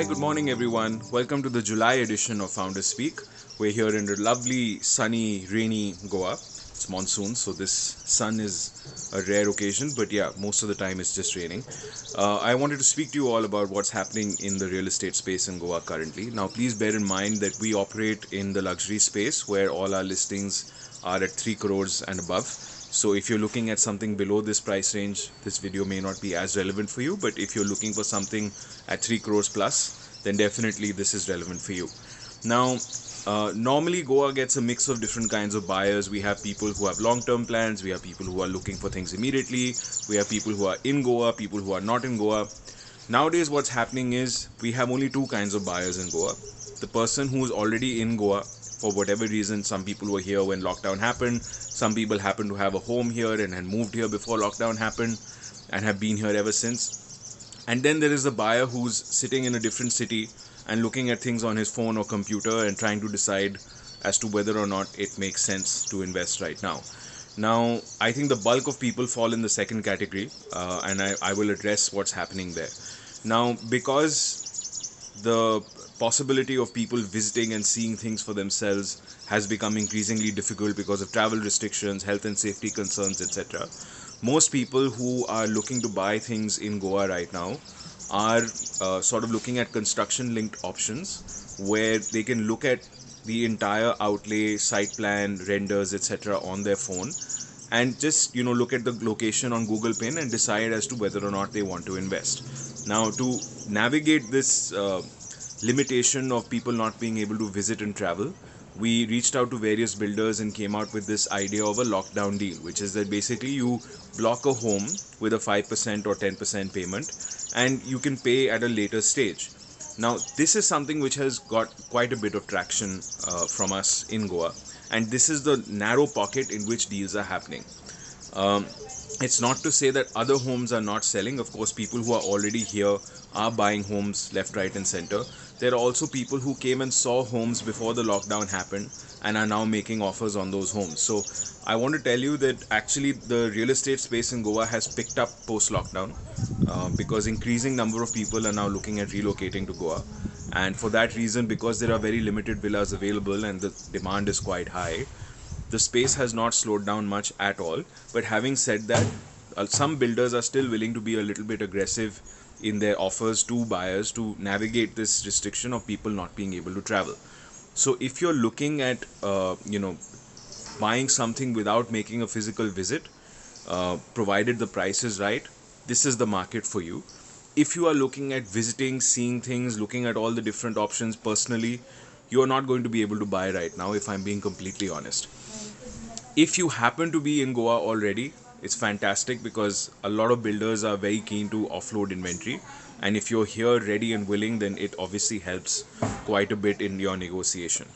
Hi, good morning, everyone. Welcome to the July edition of Founders Speak. We're here in the lovely, sunny, rainy Goa. It's monsoon, so this sun is a rare occasion, but yeah, most of the time it's just raining. I wanted to speak to you all about what's happening in the real estate space in Goa currently. Now, please bear in mind that we operate in the luxury space where all our listings are at 3 crores and above. So if you're looking at something below this price range, this video may not be as relevant for you. But if you're looking for something at 3 crores plus, then definitely this is relevant for you. Now, normally Goa gets a mix of different kinds of buyers. We have people who have long-term plans. We have people who are looking for things immediately. We have people who are in Goa, people who are not in Goa. Nowadays, what's happening is we have only two kinds of buyers in Goa. The person who is already in Goa, for whatever reason, some people were here when lockdown happened, some people happen to have a home here and had moved here before lockdown happened and have been here ever since. And then there is the buyer who's sitting in a different city and looking at things on his phone or computer and trying to decide as to whether or not it makes sense to invest right now. Now, I think the bulk of people fall in the second category, and I will address what's happening there. Now, because the possibility of people visiting and seeing things for themselves has become increasingly difficult because of travel restrictions, health and safety concerns, etc. Most people who are looking to buy things in Goa right now are sort of looking at construction linked options where they can look at the entire outlay, site plan, renders, etc. on their phone and just look at the location on Google Pin and decide as to whether or not they want to invest. Now, to navigate this limitation of people not being able to visit and travel, we reached out to various builders and came out with this idea of a lockdown deal, which is that basically you block a home with a 5% or 10% payment and you can pay at a later stage. Now, this is something which has got quite a bit of traction from us in Goa, and this is the narrow pocket in which deals are happening. Um, it's not to say that other homes are not selling. Of course, people who are already here are buying homes left, right, and center. There are also people who came and saw homes before the lockdown happened and are now making offers on those homes. So I want to tell you that actually the real estate space in Goa has picked up post lockdown because increasing number of people are now looking at relocating to Goa. And for that reason, because there are very limited villas available and the demand is quite high, the space has not slowed down much at all. But having said that, some builders are still willing to be a little bit aggressive in their offers to buyers to navigate this restriction of people not being able to travel. So if you're looking at buying something without making a physical visit, provided the price is right, this is the market for you. If you are looking at visiting, seeing things, looking at all the different options personally, you are not going to be able to buy right now, if I'm being completely honest. If you happen to be in Goa already, it's fantastic because a lot of builders are very keen to offload inventory. And if you're here ready and willing, then it obviously helps quite a bit in your negotiation.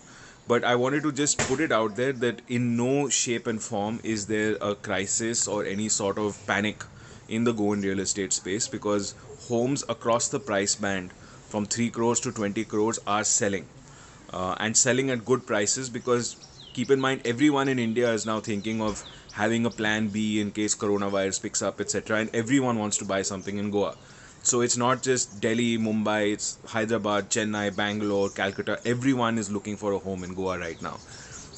But I wanted to just put it out there that in no shape and form is there a crisis or any sort of panic in the Goan real estate space, because homes across the price band from 3 crores to 20 crores are selling and selling at good prices, because keep in mind everyone in India is now thinking of having a plan B in case coronavirus picks up, etc. And everyone wants to buy something in Goa. So it's not just Delhi, Mumbai, it's Hyderabad, Chennai, Bangalore, Calcutta. Everyone is looking for a home in Goa right now.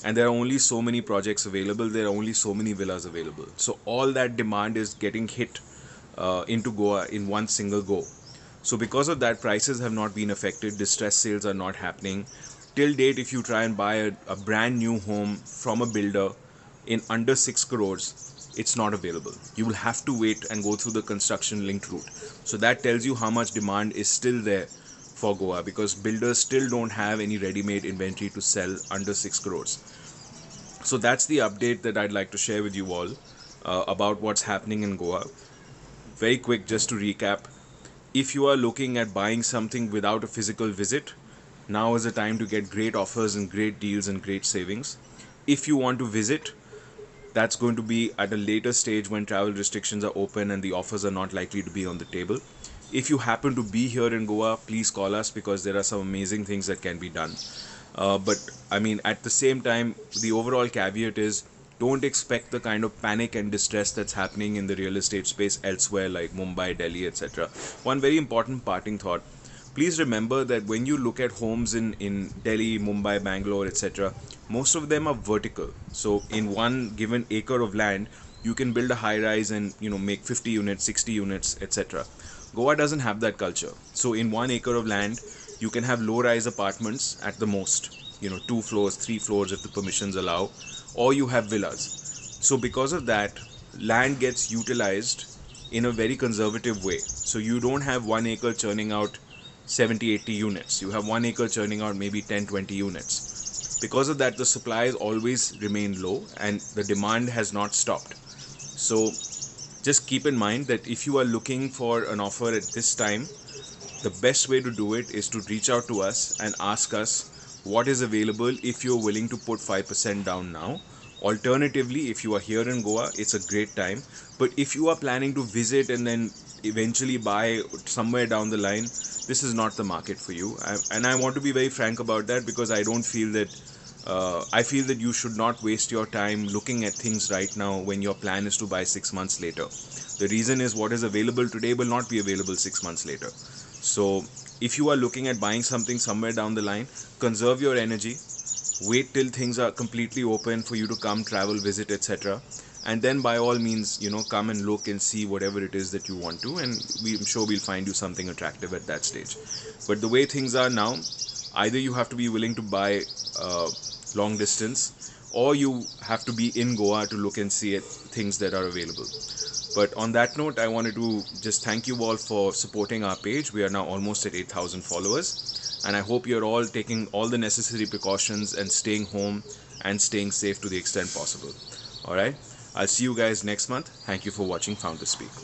And there are only so many projects available. There are only so many villas available. So all that demand is getting hit into Goa in one single go. So because of that, prices have not been affected. Distress sales are not happening. Till date, if you try and buy a brand new home from a builder in under 6 crores, it's not available. You will have to wait and go through the construction linked route. So that tells you how much demand is still there for Goa, because builders still don't have any ready-made inventory to sell under 6 crores. So that's the update that I'd like to share with you all about what's happening in Goa. Very quick, just to recap. If you are looking at buying something without a physical visit, now is the time to get great offers and great deals and great savings. If you want to visit, that's going to be at a later stage when travel restrictions are open and the offers are not likely to be on the table. If you happen to be here in Goa, please call us, because there are some amazing things that can be done. But I mean, at the same time, the overall caveat is don't expect the kind of panic and distress that's happening in the real estate space elsewhere, like Mumbai, Delhi, etc. One very important parting thought: please remember that when you look at homes in Delhi, Mumbai, Bangalore, etc., most of them are vertical. So in one given acre of land, you can build a high rise and make 50 units, 60 units, etc. Goa doesn't have that culture. So in 1 acre of land, you can have low rise apartments at the most, 2 floors, 3 floors if the permissions allow, or you have villas. So because of that, land gets utilized in a very conservative way. So you don't have 1 acre churning out 70, 80 units. You have 1 acre churning out maybe 10, 20 units. Because of that, the supply has always remained low and the demand has not stopped. So just keep in mind that if you are looking for an offer at this time, the best way to do it is to reach out to us and ask us what is available if you're willing to put 5% down now. Alternatively, if you are here in Goa, it's a great time. But if you are planning to visit and then eventually buy somewhere down the line, this is not the market for you. And I want to be very frank about that, because I don't feel that I feel that you should not waste your time looking at things right now when your plan is to buy 6 months later. The reason is what is available today will not be available 6 months later. So if you are looking at buying something somewhere down the line, conserve your energy, wait till things are completely open for you to come, travel, visit, etc. And then by all means, come and look and see whatever it is that you want to, and I'm sure we'll find you something attractive at that stage. But the way things are now, either you have to be willing to buy long distance, or you have to be in Goa to look and see things that are available. But on that note, I wanted to just thank you all for supporting our page. We are now almost at 8,000 followers. And I hope you're all taking all the necessary precautions and staying home and staying safe to the extent possible. Alright? I'll see you guys next month. Thank you for watching Founders Speak.